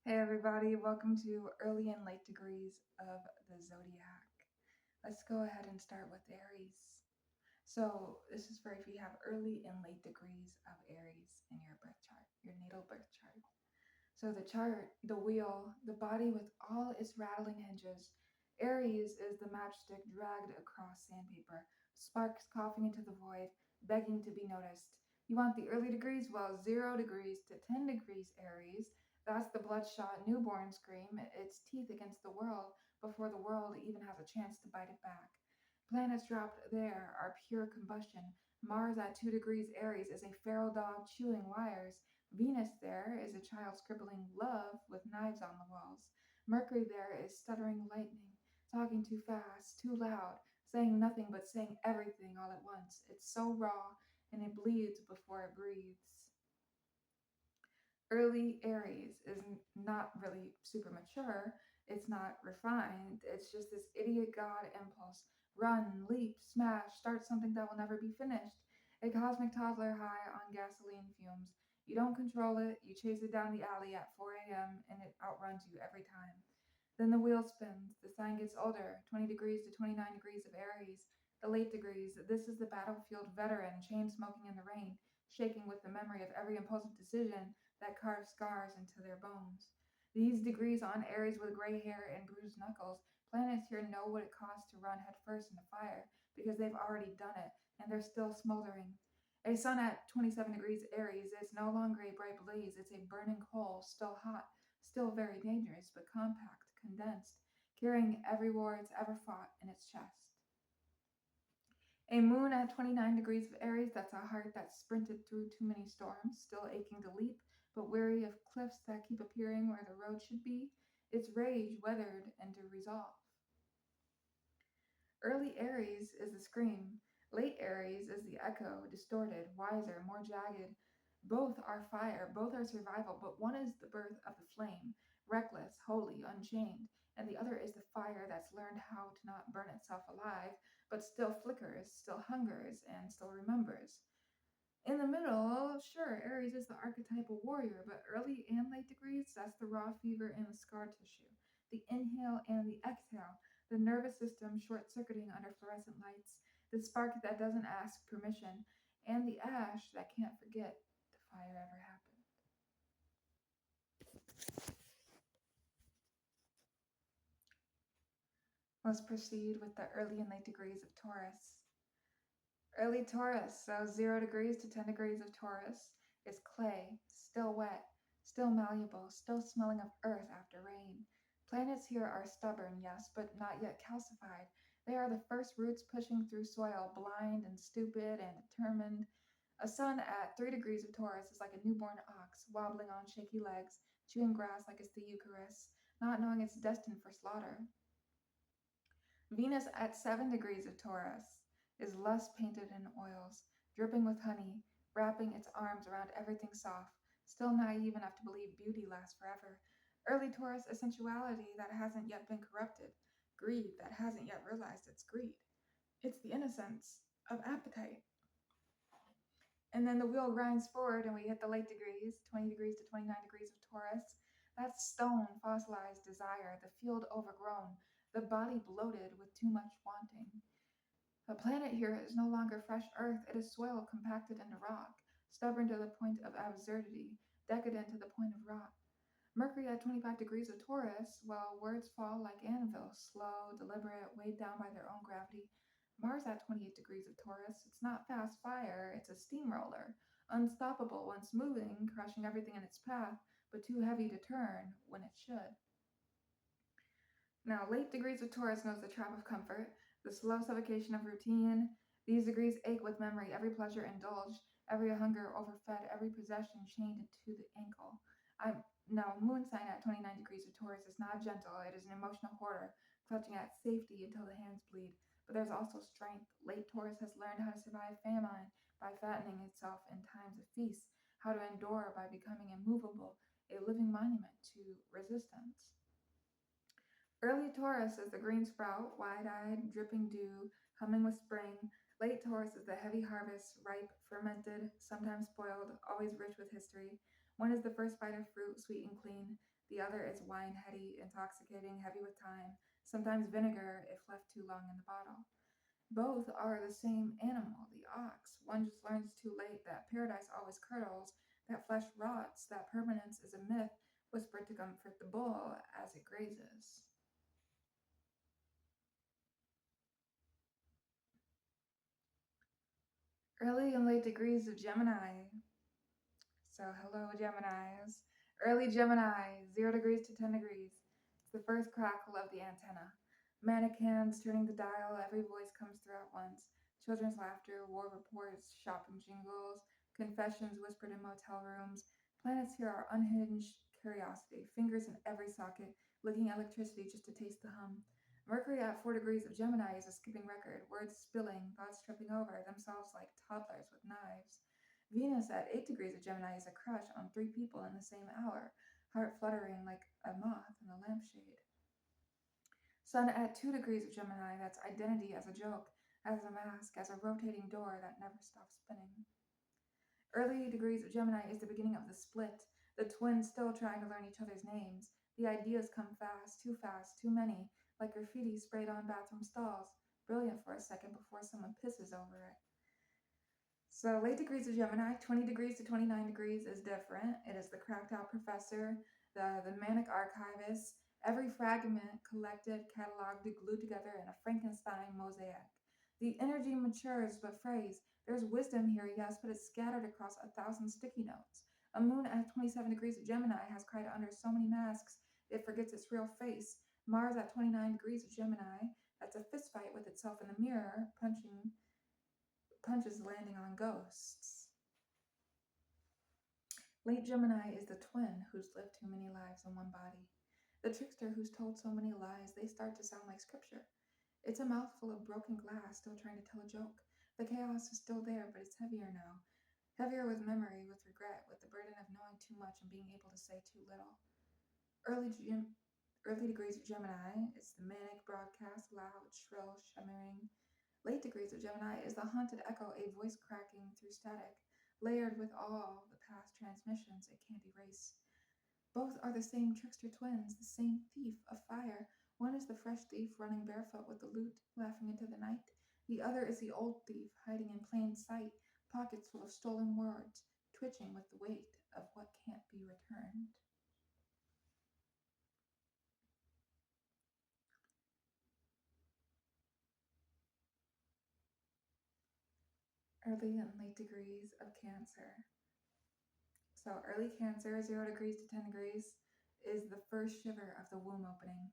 Hey everybody, welcome to early and late degrees of the zodiac. Let's go ahead and start with Aries. So, this is for if you have early and late degrees of Aries in your birth chart, your natal birth chart. So, the chart, the wheel, the body with all its rattling hinges. Aries is the matchstick dragged across sandpaper, sparks coughing into the void, begging to be noticed. You want the early degrees? Well, 0 degrees to 10 degrees Aries. That's the bloodshot newborn scream, its teeth against the world before the world even has a chance to bite it back. Planets dropped there are pure combustion. Mars at 2 degrees Aries is a feral dog chewing wires. Venus there is a child scribbling love with knives on the walls. Mercury there is stuttering lightning, talking too fast, too loud, saying nothing but saying everything all at once. It's so raw and it bleeds before it breathes. Early Aries is not really super mature. It's not refined. It's just this idiot god impulse. Run, leap, smash, start something that will never be finished. A cosmic toddler high on gasoline fumes. You don't control it, you chase it down the alley at 4 a.m., and it outruns you every time. Then the wheel spins, the sign gets older, 20 degrees to 29 degrees of Aries. The late degrees, this is the battlefield veteran, chain smoking in the rain, shaking with the memory of every impulsive decision that carve scars into their bones. These degrees on Aries with gray hair and bruised knuckles, planets here know what it costs to run headfirst into fire because they've already done it and they're still smoldering. A sun at 27 degrees Aries is no longer a bright blaze, it's a burning coal, still hot, still very dangerous, but compact, condensed, carrying every war it's ever fought in its chest. A moon at 29 degrees of Aries, that's a heart that sprinted through too many storms, still aching to leap, but weary of cliffs that keep appearing where the road should be, its rage weathered into resolve. Early Aries is the scream. Late Aries is the echo, distorted, wiser, more jagged. Both are fire, both are survival, but one is the birth of the flame, reckless, holy, unchained, and the other is the fire that's learned how to not burn itself alive, but still flickers, still hungers, and still remembers. In the middle, sure, Aries is the archetypal warrior, but early and late degrees, that's the raw fever and the scar tissue, the inhale and the exhale, the nervous system short circuiting under fluorescent lights, the spark that doesn't ask permission, and the ash that can't forget the fire ever happened. Let's proceed with the early and late degrees of Taurus. Early Taurus, so 0 degrees to 10 degrees of Taurus, is clay, still wet, still malleable, still smelling of earth after rain. Planets here are stubborn, yes, but not yet calcified. They are the first roots pushing through soil, blind and stupid and determined. A sun at 3 degrees of Taurus is like a newborn ox, wobbling on shaky legs, chewing grass like it's the Eucharist, not knowing it's destined for slaughter. Venus at 7 degrees of Taurus is less painted in oils, dripping with honey, wrapping its arms around everything soft, still naive enough to believe beauty lasts forever. Early Taurus, a sensuality that hasn't yet been corrupted, greed that hasn't yet realized it's greed. It's the innocence of appetite. And then the wheel grinds forward and we hit the late degrees, 20 degrees to 29 degrees of Taurus. That's stone, fossilized desire, the field overgrown, the body bloated with too much wanting. The planet here is no longer fresh earth, it is soil compacted into rock, stubborn to the point of absurdity, decadent to the point of rot. Mercury at 25 degrees of Taurus, well, words fall like anvils, slow, deliberate, weighed down by their own gravity. Mars at 28 degrees of Taurus, it's not fast fire, it's a steamroller, unstoppable once moving, crushing everything in its path, but too heavy to turn when it should. Now, late degrees of Taurus knows the trap of comfort, the slow suffocation of routine. These degrees ache with memory, every pleasure indulged, every hunger overfed, every possession chained to the ankle. I Now, moon sign at 29 degrees of Taurus is not gentle, it is an emotional hoarder, clutching at safety until the hands bleed. But there's also strength. Late Taurus has learned how to survive famine by fattening itself in times of feast, how to endure by becoming immovable, a living monument to resistance. Early Taurus is the green sprout, wide eyed, dripping dew, humming with spring. Late Taurus is the heavy harvest, ripe, fermented, sometimes spoiled, always rich with history. One is the first bite of fruit, sweet and clean. The other is wine, heady, intoxicating, heavy with time, sometimes vinegar if left too long in the bottle. Both are the same animal, the ox. One just learns too late that paradise always curdles, that flesh rots, that permanence is a myth whispered to comfort the bull as it grazes. Early and late degrees of Gemini. So, hello, Geminis. Early Gemini, 0 degrees to 10 degrees. It's the first crackle of the antenna. Manic hands turning the dial, every voice comes through at once. Children's laughter, war reports, shopping jingles, confessions whispered in motel rooms. Planets here are unhinged curiosity, fingers in every socket, licking electricity just to taste the hum. Mercury at 4 degrees of Gemini is a skipping record, words spilling, thoughts tripping over themselves like toddlers with knives. Venus at 8 degrees of Gemini is a crush on 3 people in the same hour, heart fluttering like a moth in a lampshade. Sun at 2 degrees of Gemini, that's identity as a joke, as a mask, as a rotating door that never stops spinning. Early degrees of Gemini is the beginning of the split, the twins still trying to learn each other's names. The ideas come fast, too many, like graffiti sprayed on bathroom stalls, brilliant for a second before someone pisses over it. So late degrees of Gemini, 20 degrees to 29 degrees is different. It is the cracked out professor, the manic archivist, every fragment collected, cataloged, glued together in a Frankenstein mosaic. The energy matures but frays. There's wisdom here, yes, but it's scattered across 1,000 sticky notes. A moon at 27 degrees of Gemini has cried under so many masks it forgets its real face. Mars at 29 degrees of Gemini, that's a fist fight with itself in the mirror, punches landing on ghosts. Late Gemini is the twin who's lived too many lives in one body. The trickster who's told so many lies they start to sound like scripture. It's a mouthful of broken glass still trying to tell a joke. The chaos is still there, but it's heavier now. Heavier with memory, with regret, with the burden of knowing too much and being able to say too little. Early, early degrees of Gemini is the manic broadcast, loud, shrill, shimmering. Late degrees of Gemini is the haunted echo, a voice cracking through static, layered with all the past transmissions it can't erase. Both are the same trickster twins, the same thief of fire. One is the fresh thief running barefoot with the loot, laughing into the night. The other is the old thief, hiding in plain sight, pockets full of stolen words, twitching with the weight of what can't be returned. Early and late degrees of Cancer. So, early Cancer, 0 degrees to 10 degrees, is the first shiver of the womb opening,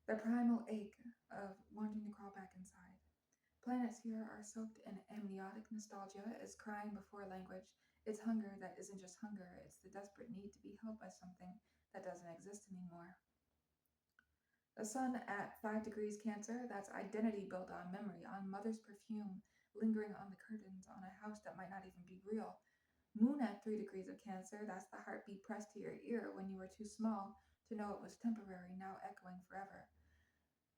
the primal ache of wanting to crawl back inside. Planets here are soaked in amniotic nostalgia, it's crying before language. It's hunger that isn't just hunger, it's the desperate need to be held by something that doesn't exist anymore. The sun at 5 degrees Cancer, that's identity built on memory, on mother's perfume, lingering on the curtains, on a house that might not even be real. Moon at 3 degrees of Cancer, that's the heartbeat pressed to your ear when you were too small to know it was temporary, now echoing forever.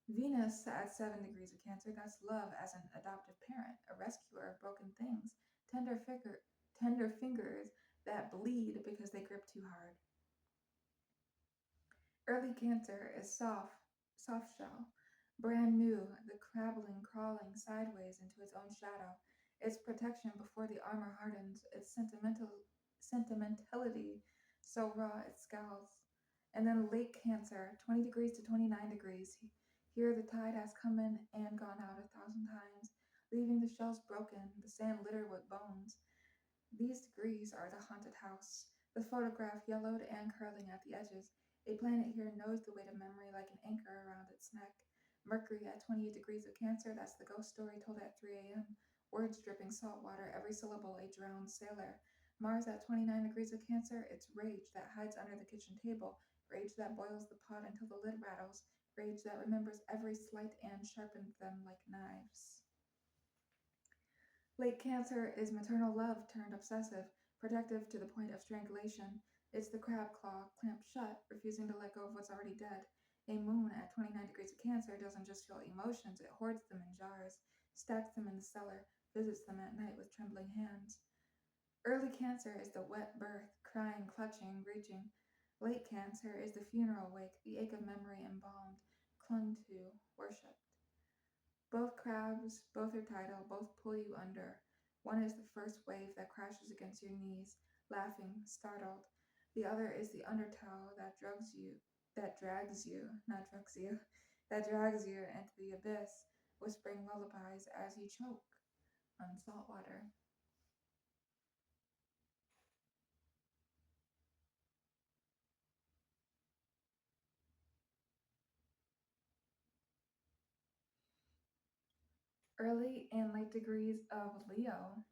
Venus at 7 degrees of Cancer, that's love as an adoptive parent, a rescuer of broken things, tender fingers that bleed because they grip too hard. Early Cancer is soft shell, brand new, the crawling sideways into its own shadow, its protection before the armor hardens, its sentimentality so raw it scowls. And then late Cancer, 20 degrees to 29 degrees. Here the tide has come in and gone out 1,000 times, leaving the shells broken, the sand littered with bones. These degrees are the haunted house, the photograph yellowed and curling at the edges. A planet here knows the weight of memory like an anchor around its neck. Mercury at 28 degrees of Cancer, that's the ghost story told at 3 a.m. Words dripping salt water, every syllable a drowned sailor. Mars at 29 degrees of Cancer, it's rage that hides under the kitchen table, rage that boils the pot until the lid rattles, rage that remembers every slight and sharpens them like knives. Late Cancer is maternal love turned obsessive, protective to the point of strangulation. It's the crab claw clamped shut, refusing to let go of what's already dead. A moon at 29 degrees of Cancer doesn't just feel emotions, it hoards them in jars, stacks them in the cellar, visits them at night with trembling hands. Early Cancer is the wet birth, crying, clutching, reaching. Late Cancer is the funeral wake, the ache of memory embalmed, clung to, worshipped. Both crabs, both are tidal, both pull you under. One is the first wave that crashes against your knees, laughing, startled. The other is the undertow that drags you, not drugs you, that drags you into the abyss, whispering lullabies as you choke on salt water. Early and late degrees of Leo.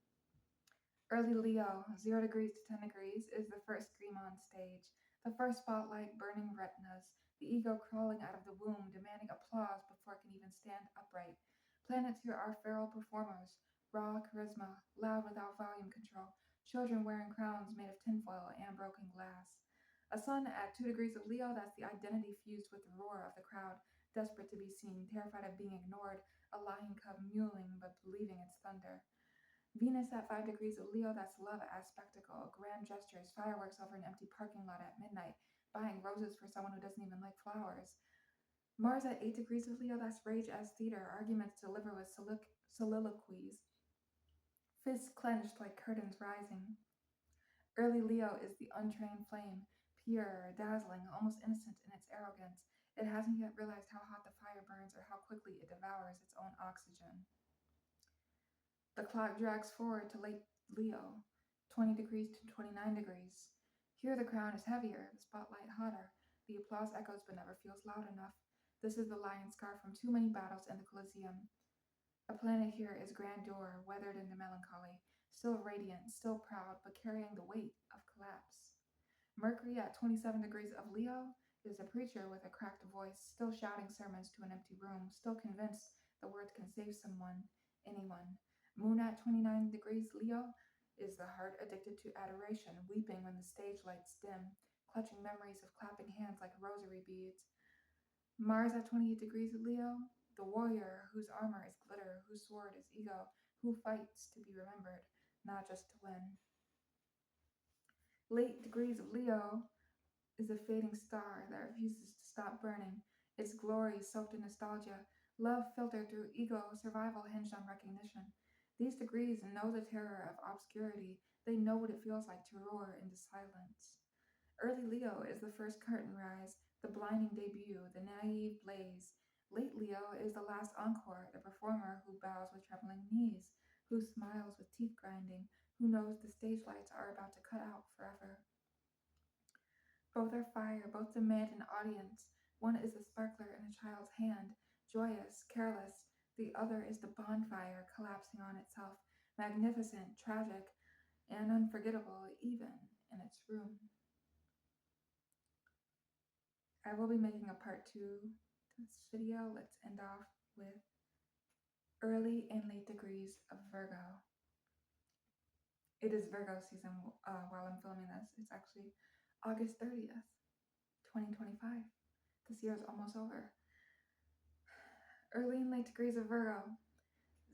Early Leo, 0 degrees to 10 degrees, is the first scream on stage, the first spotlight burning retinas, the ego crawling out of the womb, demanding applause before it can even stand upright. Planets here are feral performers, raw charisma, loud without volume control, children wearing crowns made of tinfoil and broken glass. A sun at 2 degrees of Leo, that's the identity fused with the roar of the crowd, desperate to be seen, terrified of being ignored, a lion cub mewling but believing its thunder. Venus at 5 degrees of Leo, that's love as spectacle, grand gestures, fireworks over an empty parking lot at midnight, buying roses for someone who doesn't even like flowers. Mars at 8 degrees of Leo, that's rage as theater, arguments delivered with soliloquies, fists clenched like curtains rising. Early Leo is the untrained flame, pure, dazzling, almost innocent in its arrogance. It hasn't yet realized how hot the fire burns or how quickly it devours its own oxygen. The clock drags forward to late Leo, 20 degrees to 29 degrees. Here the crown is heavier, the spotlight hotter. The applause echoes but never feels loud enough. This is the lion scar from too many battles in the Colosseum. A planet here is grandeur, weathered into melancholy, still radiant, still proud, but carrying the weight of collapse. Mercury at 27 degrees of Leo is a preacher with a cracked voice, still shouting sermons to an empty room, still convinced the words can save someone, anyone. Moon at 29 degrees Leo is the heart addicted to adoration, weeping when the stage lights dim, clutching memories of clapping hands like rosary beads. Mars at 28 degrees Leo, the warrior whose armor is glitter, whose sword is ego, who fights to be remembered, not just to win. Late degrees of Leo is a fading star that refuses to stop burning, its glory soaked in nostalgia, love filtered through ego, survival hinged on recognition. These degrees know the terror of obscurity, they know what it feels like to roar into silence. Early Leo is the first curtain rise, the blinding debut, the naive blaze. Late Leo is the last encore, the performer who bows with trembling knees, who smiles with teeth grinding, who knows the stage lights are about to cut out forever. Both are fire, both demand an audience. One is the sparkler in a child's hand, joyous, careless. The other is the bonfire collapsing on itself, magnificent, tragic, and unforgettable, even in its room. I will be making a part two to this video. Let's end off with early and late degrees of Virgo. It is Virgo season while I'm filming this. It's actually August 30th, 2025. This year is almost over. Early and late degrees of Virgo.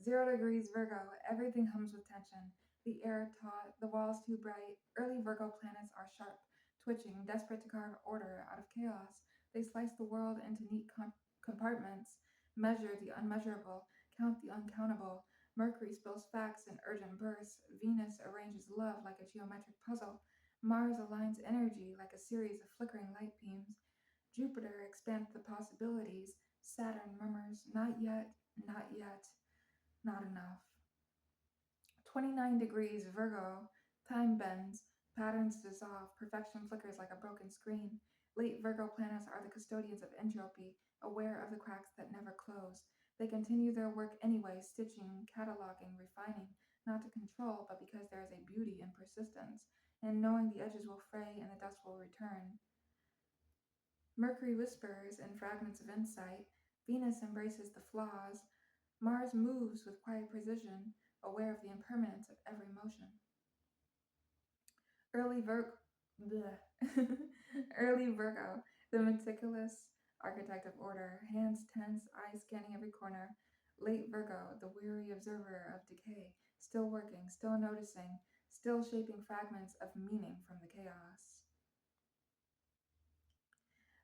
0 degrees Virgo. Everything hums with tension. The air taut, the walls too bright. Early Virgo planets are sharp, twitching, desperate to carve order out of chaos. They slice the world into neat compartments, measure the unmeasurable, count the uncountable. Mercury spills facts in urgent bursts. Venus arranges love like a geometric puzzle. Mars aligns energy like a series of flickering light beams. Jupiter expands the possibilities. Saturn murmurs, not yet, not yet, not enough. 29 degrees Virgo, time bends, patterns dissolve, perfection flickers like a broken screen. Late Virgo planets are the custodians of entropy, aware of the cracks that never close. They continue their work anyway, stitching, cataloging, refining, not to control, but because there is a beauty in persistence, and knowing the edges will fray and the dust will return. Mercury whispers in fragments of insight. Venus embraces the flaws. Mars moves with quiet precision, aware of the impermanence of every motion. Early Virgo, Early Virgo, the meticulous architect of order, hands tense, eyes scanning every corner. Late Virgo, the weary observer of decay, still working, still noticing, still shaping fragments of meaning from the chaos.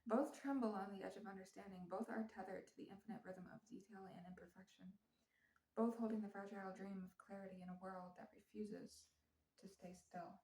Both tremble on the edge of understanding, both are tethered to the infinite rhythm of detail and imperfection, both holding the fragile dream of clarity in a world that refuses to stay still.